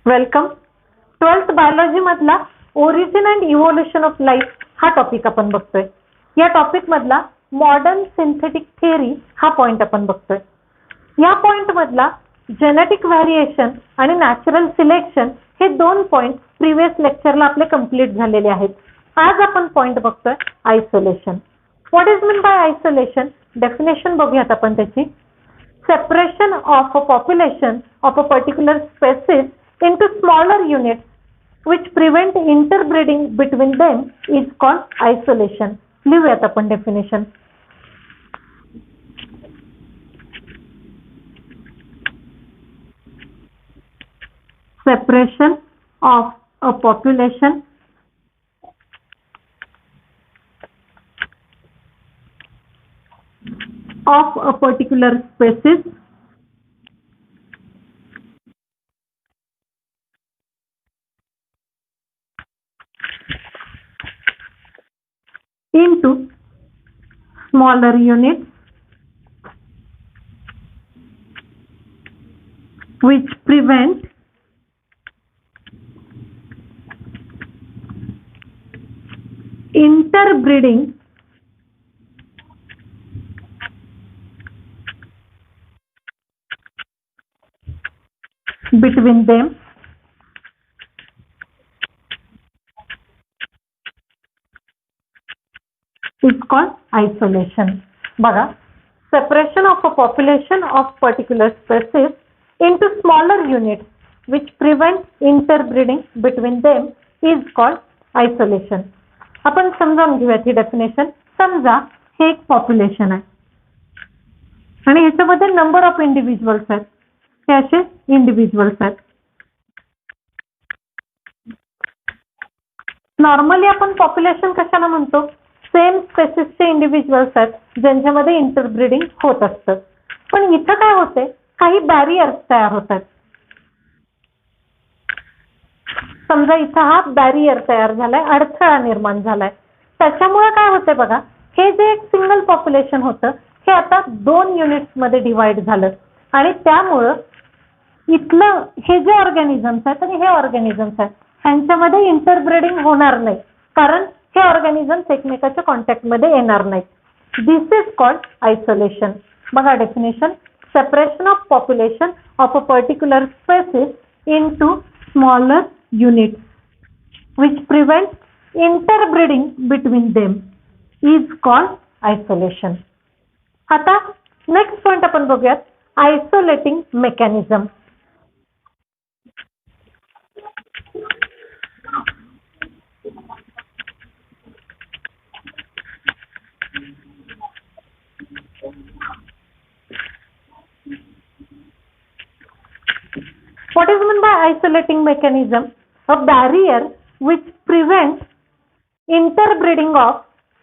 Welcome. 12th biology मधला origin and evolution of life हा topic आपण बघतोय. या टॉपिक मधला मॉडर्न सिंथेटिक थिअरी हा पॉइंट आपण बघतोय. या पॉइंट मधला जेनेटिक व्हॅरिएशन आणि नॅचरल सिलेक्शन हे दोन पॉइंट प्रिव्हियस लेक्चरला आपले कंप्लीट झालेले आहेत. आज आपण पॉइंट बघतोय isolation. What is mean bye isolation? Definition बघूयात आपण त्याची. Separation of a population of a particular species into smaller units which prevent interbreeding between them is called isolation. लिहूयात आपण definition. Separation of a population of a particular species into smaller units which prevent interbreeding between them is called isolation. बघा, separation of a population of particular species into smaller units which prevent interbreeding between them is called isolation. आपण समजावून घेऊयात ही definition. समजा हे एक population आहे आणि ह्याच्यामध्ये नंबर ऑफ इंडिव्हिज्युअल्स आहेत. हे असे इंडिव्हिज्युअल्स आहेत. नॉर्मली आपण पॉप्युलेशन कशाला म्हणतो? सेम स्पेसिसचे इंडिव्हिज्युअल्स आहेत ज्यांच्यामध्ये इंटरब्रीडिंग होत असतं. पण इथं काय होते? काही बॅरियर्स तयार होतात. समजा इथं हा बॅरियर तयार झालाय, अडथळा निर्माण झालाय. त्याच्यामुळे काय होते बघा, हे जे एक सिंगल पॉप्युलेशन होतं हे आता 2 युनिट्स मध्ये डिवाइड झालं आणि त्यामुळं इथलं हे जे ऑर्गॅनिझम्स आहेत आणि हे ऑर्गॅनिझम्स आहेत ह्यांच्यामध्ये इंटरब्रीडिंग होणार नाही, कारण हे ऑर्गॅनिझम्स एकमेकाच्या कॉन्टॅक्ट मध्ये येणार नाहीत. This is called isolation. बघा definition. Separation of population of a particular species into smaller units which prevent interbreeding between them is called isolation. आता नेक्स्ट पॉइंट आपण बघूयात, isolating mechanism. What is meant by isolating mechanism? A barrier which prevents interbreeding of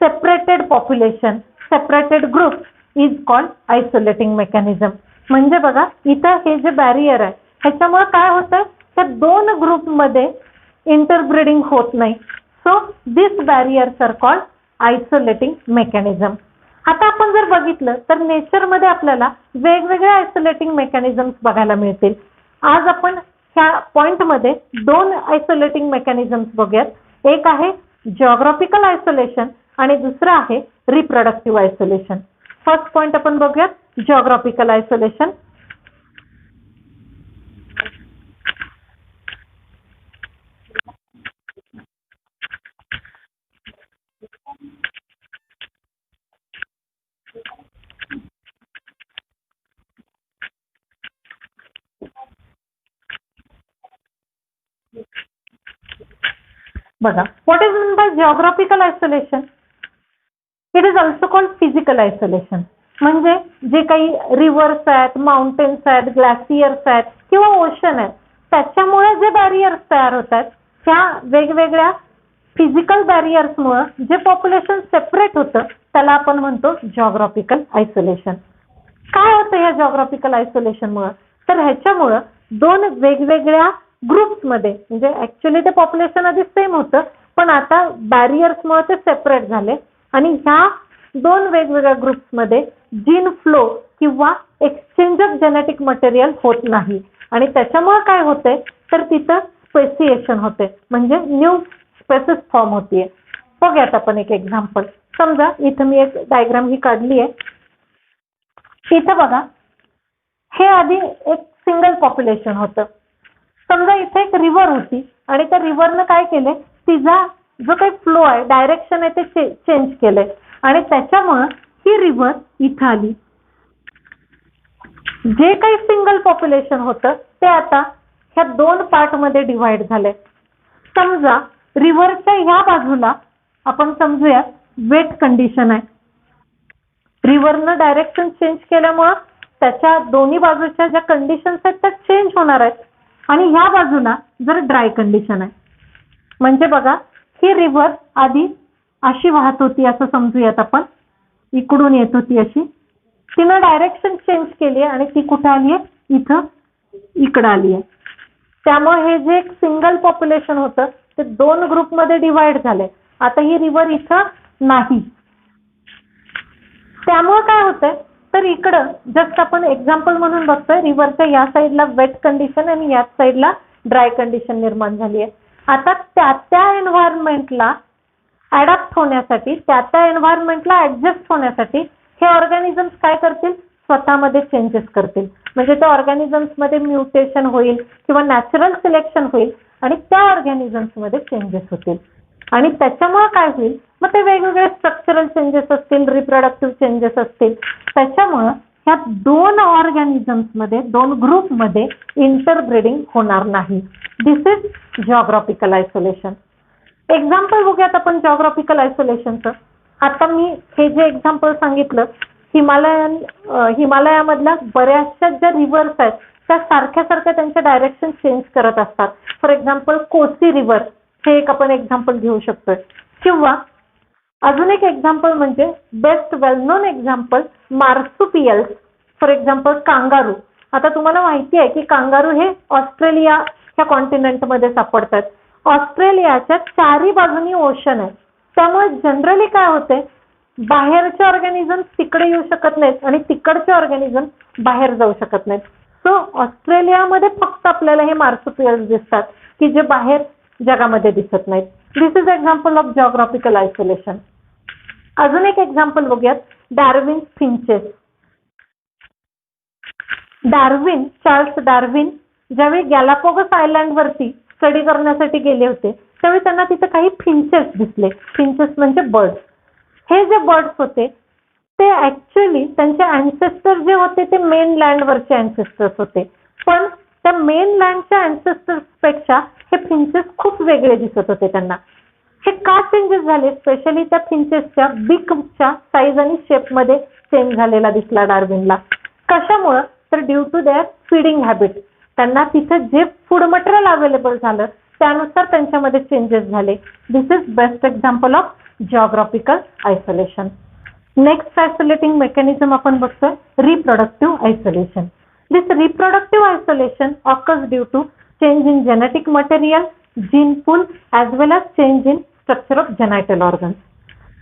separated population, separated groups is called isolating mechanism. म्हणजे बघा, इथं हे जे barrier आहे ह्याच्यामुळे काय होतं, त्या 2 ग्रुप मध्ये इंटरब्रीडिंग होत नाही. So this barriers are called isolating mechanism. आता आपण जर बघितलं तर नेचर मध्ये आपल्याला वेगवेगळे आयसोलेटिंग मेकॅनिझम्स बघायला मिळतील. आज आपण ह्या पॉइंट मध्ये 2 आयसोलेटिंग मेकॅनिझम्स बघूयात. एक आहे जिओग्राफिकल आयसोलेशन आणि दुसरं आहे रिप्रोडक्टिव्ह आयसोलेशन. फर्स्ट पॉइंट आपण बघूयात, जिओग्राफिकल आयसोलेशन. बघा, what is mean bye geographical isolation? It is also called physical isolation. म्हणजे जे काही रिव्हर्स आहेत, माउंटेन्स आहेत, ग्लॅसियर्स आहेत किंवा ओशन आहेत त्याच्यामुळे जे बॅरियर्स तयार होतात त्या वेगवेगळ्या फिजिकल बॅरियर्समुळे जे पॉप्युलेशन सेपरेट होतं त्याला आपण म्हणतो जिओग्राफिकल आयसोलेशन. काय होतं या जिओग्राफिकल आयसोलेशनमुळे? तर ह्याच्यामुळे 2 वेगवेगळ्या ग्रुप्समध्ये, म्हणजे ऍक्च्युअली ते पॉप्युलेशन आधी सेम होतं पण आता बॅरियर्समुळे ते सेपरेट झाले आणि ह्या 2 वेगवेगळ्या ग्रुप्समध्ये जीन फ्लो किंवा एक्सचेंज ऑफ जेनेटिक मटेरियल होत नाही आणि त्याच्यामुळे काय होते तर तिथं स्पेसिएशन होते, म्हणजे न्यू स्पेसिस फॉर्म होतीये. बघूयात आपण एक एक्झाम्पल. समजा इथं मी एक डायग्राम ही काढली आहे. इथं बघा, हे आधी एक सिंगल पॉप्युलेशन होतं. समजा इथे एक रिव्हर होती आणि त्या रिव्हरनं काय केलंय, तिचा जो काही फ्लो आहे, डायरेक्शन आहे ते चेंज केलंय आणि त्याच्यामुळं ही रिव्हर इथं आली. जे काही सिंगल पॉप्युलेशन होतं ते आता ह्या 2 पार्टमध्ये डिव्हाइड झालंय. समजा रिव्हरच्या ह्या बाजूला आपण समजूया वेट कंडिशन आहे. रिव्हरनं डायरेक्शन चेंज केल्यामुळं त्याच्या दोन्ही बाजूच्या ज्या कंडिशन्स आहेत त्या चेंज होणार आहेत. आणि ह्या बाजूला जर ड्राय कंडिशन आहे, म्हणजे बघा ही रिव्हर आधी अशी वाहत होती असं समजूयात आपण, इकडून येत होती अशी. तिनं डायरेक्शन चेंज केली आणि ती कुठे आली आहे, इथं इकडं आली आहे. त्यामुळे हे जे एक सिंगल पॉप्युलेशन होतं ते 2 ग्रुपमध्ये डिव्हाइड झाले. आता ही रिव्हर इथं नाही. त्यामुळे काय होतंय, तर इकडं जस्ट आपण एक्झाम्पल म्हणून बघतोय, रिव्हरच्या या साईडला वेट कंडिशन आणि याच साईडला ड्राय कंडिशन निर्माण झाली आहे. आता त्या एन्व्हायरमेंटला अडॅप्ट होण्यासाठी, त्या एन्व्हायरमेंटला ऍडजस्ट होण्यासाठी हे ऑर्गॅनिझम्स काय करतील, स्वतःमध्ये चेंजेस करतील. म्हणजे त्या ऑर्गॅनिझम्समध्ये म्युटेशन होईल किंवा नॅचरल सिलेक्शन होईल आणि त्या ऑर्गॅनिझम्समध्ये चेंजेस होतील. आणि त्याच्यामुळे काय होईल, मग ते वेगवेगळे स्ट्रक्चरल चेंजेस असतील, रिप्रोडक्टिव्ह चेंजेस असतील. त्याच्यामुळं ह्या 2 ऑर्गॅनिझम्समध्ये, 2 ग्रुपमध्ये इंटरब्रीडिंग होणार नाही. This is geographical isolation. Example बघूयात आपण जिओग्राफिकल आयसोलेशनचं. आता मी हे जे एक्झाम्पल सांगितलं, हिमालयामधल्या बऱ्याचशा ज्या रिव्हर्स आहेत त्या सारख्या त्यांच्या डायरेक्शन चेंज करत असतात. फॉर एक्झाम्पल कोसी रिव्हर हे एक आपण एक्झाम्पल घेऊ शकतोय. किंवा अजून एक एक्झाम्पल म्हणजे best well non example marsupials. For example kangaroo. आता तुम्हाला माहिती आहे की कांगारू हे ऑस्ट्रेलिया ह्या कॉन्टिनेंटमध्ये सापडतात. ऑस्ट्रेलियाच्या 4ही बाजूनी ओशन आहे. त्यामुळे जनरली काय होते, बाहेरचे ऑर्गॅनिझम्स तिकडे येऊ शकत नाहीत आणि तिकडचे ऑर्गॅनिझम्स बाहेर जाऊ शकत नाहीत. सो ऑस्ट्रेलियामध्ये फक्त आपल्याला हे मार्सुपियल्स दिसतात की जे बाहेर जगामध्ये दिसत नाहीत. This is example of geographical isolation. अजून एक एक्झाम्पल बघूयात, डार्विन फिंचेस. चार्ल्स डार्विन ज्यावेळी गॅलापागोस आयलँडवरती स्टडी करण्यासाठी गेले होते त्यावेळी त्यांना तिथे काही फिंचेस दिसले. फिंचेस म्हणजे बर्ड्स. हे जे बर्ड्स होते ते ऍक्च्युअली त्यांचे अँसेस्टर जे होते ते मेन लँडवरचे अँसेस्टर्स होते. पण त्या मेन लँडच्या अँसेस्टर्स पेक्षा हे फिंचेस खूप वेगळे दिसत होते त्यांना. हे का चेंजेस झाले, स्पेशली त्या फिंचेसच्या बीकच्या साईज आणि शेपमध्ये चेंज झालेला दिसला डार्विनला. कशामुळं, तर due to their feeding habit. त्यांना तिथे जे फूड मटेरियल अवेलेबल झालं त्यानुसार त्यांच्यामध्ये चेंजेस झाले. This is best example of geographical isolation. Next isolating mechanism आपण बघतोय reproductive isolation. This reproductive isolation occurs due to change in genetic material, gene pool as well as change in structure of genital organs.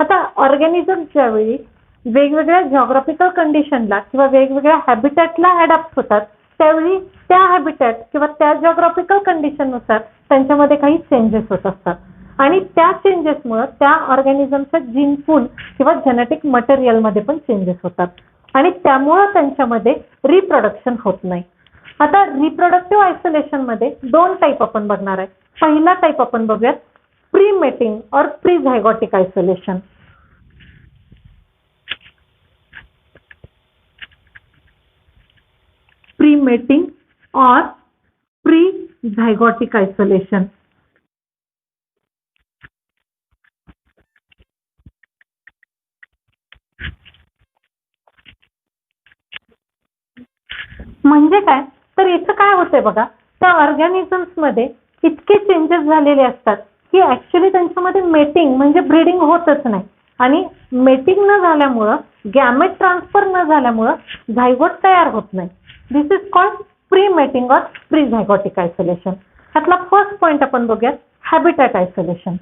आता organism ज्यावेळी वेगवेगळ्या geographical कंडिशनला किंवा वेगवेगळ्या हॅबिटॅटला adapt होतात त्यावेळी त्या हॅबिटॅट किंवा त्या जिओग्राफिकल कंडिशननुसार त्यांच्यामध्ये काही चेंजेस होत असतात. आणि त्या चेंजेसमुळे त्या ऑर्गॅनिझमच्या जीन पूल किंवा जेनेटिक मटेरियलमध्ये पण चेंजेस होतात आणि त्यामुळे त्यांच्यामध्ये रिप्रोडक्शन होत नाही. आता रिप्रोडक्टिव्ह आयसोलेशन मध्ये 2 टाईप आपण बघणार आहे. पहिला टाईप आपण बघूयात प्री मेटिंग और प्री झायगोटिक आयसोलेशन. प्री मेटिंग और प्री झायगोटिक आयसोलेशन. म्हणजे काय, तर इथं काय होतंय बघा, त्या ऑर्गॅनिझम्स मध्ये इतके चेंजेस झालेले असतात की ऍक्च्युअली त्यांच्यामध्ये मेटिंग म्हणजे ब्रीडिंग होतच नाही. आणि मेटिंग न झाल्यामुळं, गॅमेट ट्रान्सफर न झाल्यामुळं झायगोट तयार होत नाही. This is called pre mating और प्री झायगोटिक आयसोलेशन. त्यातला फर्स्ट पॉइंट आपण बघूयात habitat isolation.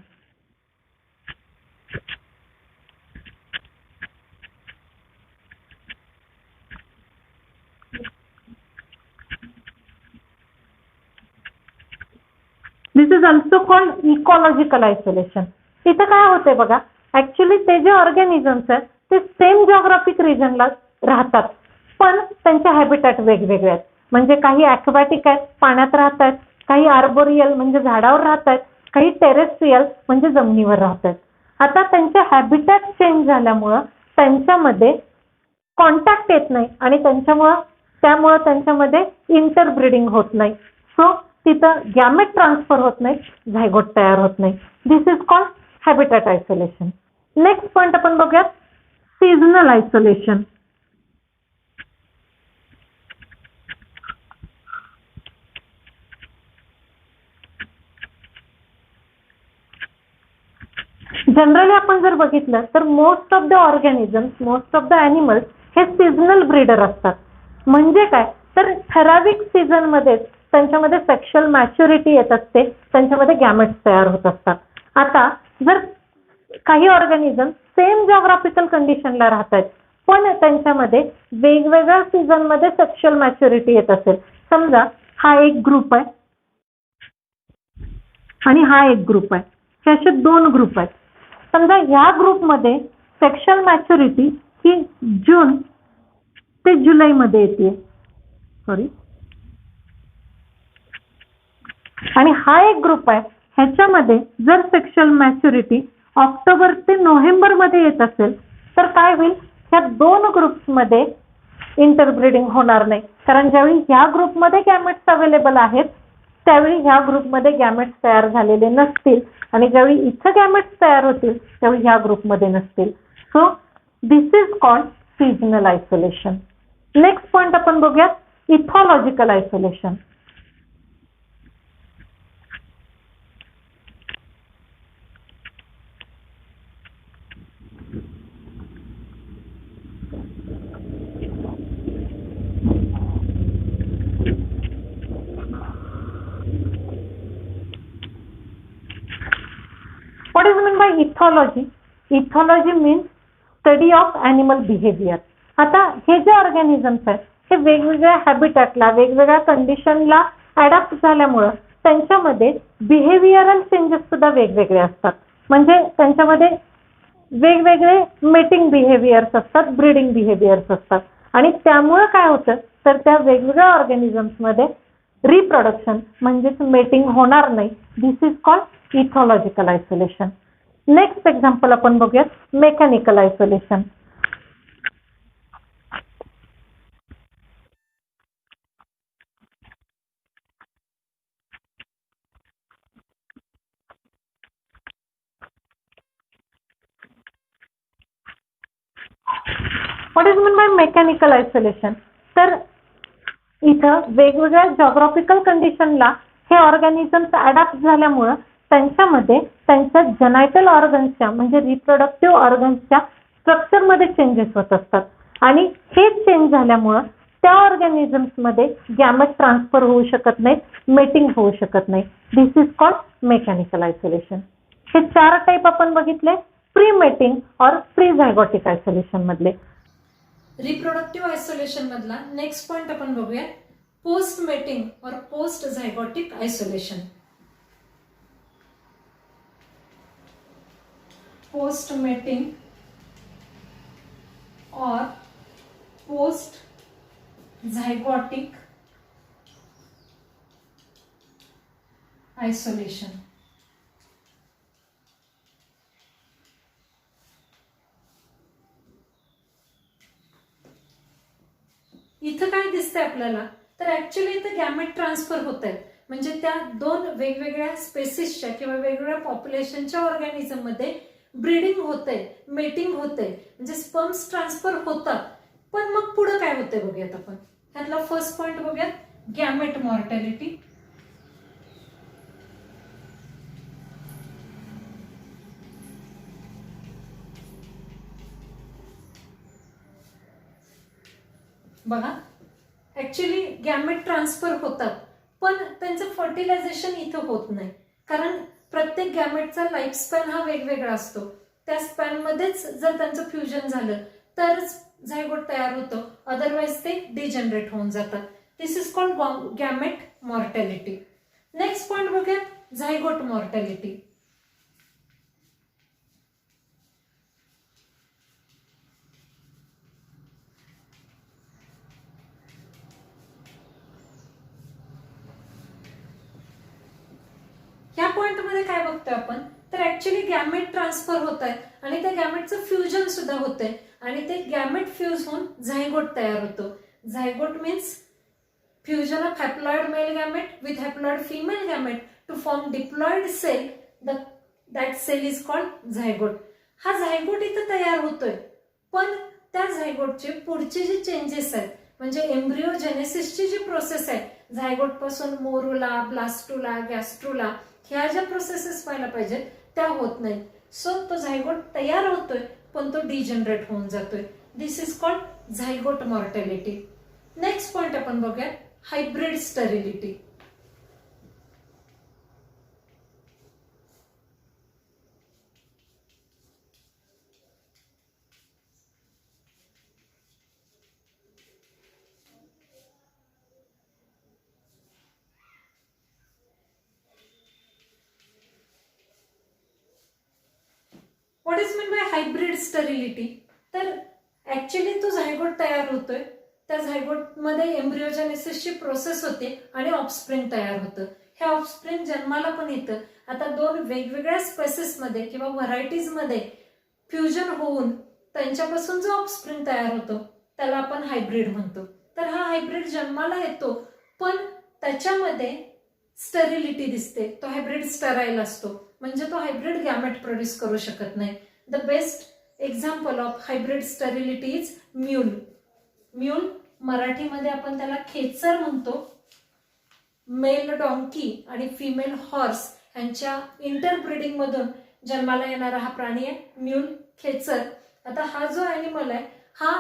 This is also called ecological isolation. इथं काय होते बघा, ऍक्च्युली ते जे ऑर्गॅनिझम्स आहेत ते सेम जॉग्राफिक रिजनला राहतात, पण त्यांचे हॅबिटॅट वेगवेगळे आहेत. म्हणजे काही ॲक्वॅटिक आहेत, पाण्यात राहत आहेत, काही आर्बोरियल म्हणजे झाडावर राहत आहेत, काही टेरेस्ट्रियल म्हणजे जमिनीवर राहत आहेत. आता त्यांचे हॅबिटॅट चेंज झाल्यामुळं त्यांच्यामध्ये कॉन्टॅक्ट येत नाही आणि त्यामुळं त्यांच्यामध्ये इंटरब्रीडिंग होत नाही. सो तिथं गॅमेट ट्रान्सफर होत नाही, झायगोट तयार होत नाही. This is called habitat isolation. Next point आपण बघूयात, सीझनल आयसोलेशन. जनरली आपण जर बघितलं तर most of the organisms, most of the animals हे सीझनल ब्रीडर असतात. म्हणजे काय तर ठराविक सीझनमध्येच त्यांच्यामध्ये सेक्शुअल मॅच्युरिटी येत असते, त्यांच्यामध्ये गॅमेट्स तयार होत असतात. आता जर काही ऑर्गॅनिझम सेम जॉग्राफिकल कंडिशनला राहत आहेत, पण त्यांच्यामध्ये वेगवेगळ्या सीझनमध्ये सेक्शुअल मॅच्युरिटी येत असेल, समजा हा एक ग्रुप आहे आणि हा एक ग्रुप आहे, हे असे दोन ग्रुप आहेत. समजा ह्या ग्रुपमध्ये सेक्शुअल मॅच्युरिटी ही जून ते जुलैमध्ये येते, सॉरी, आणि हा एक ग्रुप आहे, ह्याच्यामध्ये जर सेक्शुअल मॅच्युरिटी ऑक्टोबर ते नोव्हेंबरमध्ये येत असेल तर काय होईल, ह्या दोन ग्रुप्समध्ये इंटरब्रीडिंग होणार नाही. कारण ज्यावेळी ह्या ग्रुपमध्ये गॅमेट्स अवेलेबल आहेत त्यावेळी ह्या ग्रुपमध्ये गॅमेट्स तयार झालेले नसतील, आणि ज्यावेळी इथं गॅमेट्स तयार होतील त्यावेळी ह्या ग्रुपमध्ये नसतील. So this is called seasonal isolation. Next point आपण बघूयात, इथॉलॉजिकल isolation. What is meant by ethology? Ethology means study of animal behavior. आता हे जे ऑर्गॅनिझम्स आहेत हे वेगवेगळ्या हॅबिटॅटला, वेगवेगळ्या कंडिशनला अडॅप्ट झाल्यामुळं त्यांच्यामध्ये बिहेवियरल चेंजेस सुद्धा वेगवेगळे असतात. म्हणजे त्यांच्यामध्ये वेगवेगळे मेटिंग बिहेवियर्स असतात, ब्रीडिंग बिहेवियर्स असतात, आणि त्यामुळं काय होतं तर त्या वेगवेगळ्या ऑर्गॅनिझम्समध्ये रिप्रोडक्शन म्हणजेच मेटिंग होणार नाही. This is called ethological isolation. Next example आपण बघूयात, mechanical isolation. What is mean by mechanical isolation? तर इथं वेगवेगळ्या जॉग्राफिकल कंडिशनला हे ऑर्गॅनिझम्स अडॅप्ट झाल्यामुळं त्यांच्यामध्ये त्यांच्या जेनायटल ऑर्गन्सच्या म्हणजे रिप्रोडक्टिव्ह ऑर्गन्सच्या स्ट्रक्चरमध्ये चेंजेस होत असतात, आणि हे चेंज झाल्यामुळं त्या ऑर्गॅनिझम्समध्ये गॅमेट ट्रान्सफर होऊ शकत नाहीत, मेटिंग होऊ शकत नाही. This is called mechanical isolation. हे चार टाईप आपण बघितले, प्री मेटिंग और प्री झायगोटिक आयसोलेशन मधले. रिप्रोडक्टिव्ह आयसोलेशन मधला नेक्स्ट पॉइंट आपण बघूया, पोस्ट मेटिंग और पोस्ट झायगोटिक आयसोलेशन. पोस्ट मेटिंग और पोस्ट झायगोटिक आयसोलेशन. इथं काय दिसतंय आपल्याला तर ऍक्च्युअली इथं गॅमेट ट्रान्सफर होत आहेत, म्हणजे त्या दोन वेगवेगळ्या स्पेसिसच्या किंवा वेगवेगळ्या पॉप्युलेशनच्या ऑर्गॅनिझम मध्ये ब्रीडिंग होतंय, मेटिंग होतंय, म्हणजे स्पर्म्स ट्रान्सफर होतात. पण मग पुढे काय होतंय बघूयात आपण. त्यातला फर्स्ट पॉइंट बघूयात, गॅमेट मॉर्टॅलिटी. बघा, ऍक्च्युली गॅमेट ट्रान्सफर होतात पण त्यांचं फर्टिलायझेशन इथं होत नाही, कारण प्रत्येक गॅमेटचा लाईफ स्पॅन हा वेगवेगळा असतो. त्या स्पॅन मध्येच जर त्यांचं फ्युजन झालं तरच झायगोट तयार होतं, अदरवाइज ते डिजनरेट होऊन जातात. This is called gamete mortality. Next point बघूयात, झायगोट मॉर्टॅलिटी. या पॉइंटमध्ये काय बघतोय आपण, तर ऍक्च्युली गॅमेट ट्रान्सफर होत आहे आणि त्या गॅमेटचं फ्युजन सुद्धा होतंय आणि ते गॅमेट फ्यूज होऊन झायगोट तयार होतो. Zygote means fusion of haploid male gamete with haploid female gamete to form diploid cell. That cell is called zygote. हा झायगोट इथं तयार होतोय, पण त्या झायगोटचे पुढचे जे चेंजेस आहेत म्हणजे एम्ब्रिओजेनेसिसची जी प्रोसेस आहे, झायगोट पासून मोरुला, ब्लास्टुला, गॅस्ट्रुला ह्या ज्या प्रोसेसेस व्हायला पाहिजेत त्या होत नाहीत. सो तो झायगोट तयार होतोय पण तो डिजनरेट होऊन जातोय. This is called zygote mortality. Next point आपण बघूया, hybrid sterility. What is mean by hybrid sterility? तर ऍक्च्युली तो झायगोट तयार होतोय, त्या झायगोटमध्ये एम्ब्रिओजेनेसिसची प्रोसेस होते आणि ऑफस्प्रिंग तयार होतं. हे ऑफस्प्रिंग जन्माला पण येतं. आता दोन वेगवेगळ्या स्पेसिसमध्ये किंवा व्हरायटीजमध्ये फ्युजन होऊन त्यांच्यापासून जो ऑफस्प्रिंग तयार होतो त्याला आपण हायब्रिड म्हणतो. तर हा हायब्रिड जन्माला येतो पण त्याच्यामध्ये स्टरिलिटी दिसते. तो हायब्रिड स्टराईल असतो म्हणजे तो हायब्रिड गॅमेट प्रोड्यूस करू शकत नाही. The best example of hybrid sterility is mule. Mule मराठीमध्ये आपण त्याला खेचर म्हणतो. मेल डॉंकी आणि फिमेल हॉर्स यांच्या इंटरब्रीडिंग मधून जन्माला येणारा हा प्राणी आहे म्यूल, खेचर. आता हा जो ॲनिमल आहे हा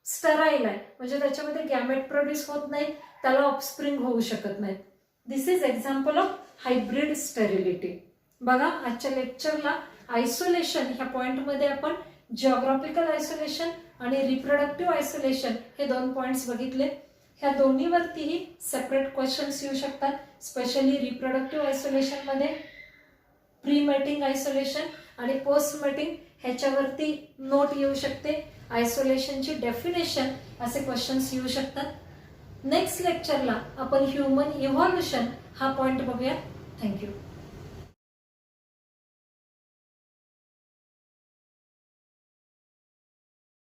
स्टराईल आहे म्हणजे त्याच्यामध्ये गॅमेट प्रोड्यूस होत नाही, त्याला ऑफस्प्रिंग होऊ शकत नाही. This is example of hybrid sterility. बघा आजच्या लेक्चरला आयसोलेशन ह्या पॉइंटमध्ये आपण जिओग्राफिकल आयसोलेशन आणि रिप्रोडक्टिव्ह आयसोलेशन हे दोन पॉइंट्स बघितले. ह्या दोन्हीवरतीही सेपरेट क्वेश्चन्स येऊ शकतात. स्पेशली रिप्रोडक्टिव्ह आयसोलेशन मध्ये प्री मेटिंग आयसोलेशन आणि पोस्ट मेटिंग ह्याच्यावरती नोट येऊ शकते. आयसोलेशनची डेफिनेशन असे क्वेश्चन्स येऊ शकतात. नेक्स्ट लेक्चरला आपण ह्युमन इव्हॉल्युशन हा पॉइंट बघूया. थँक्यू.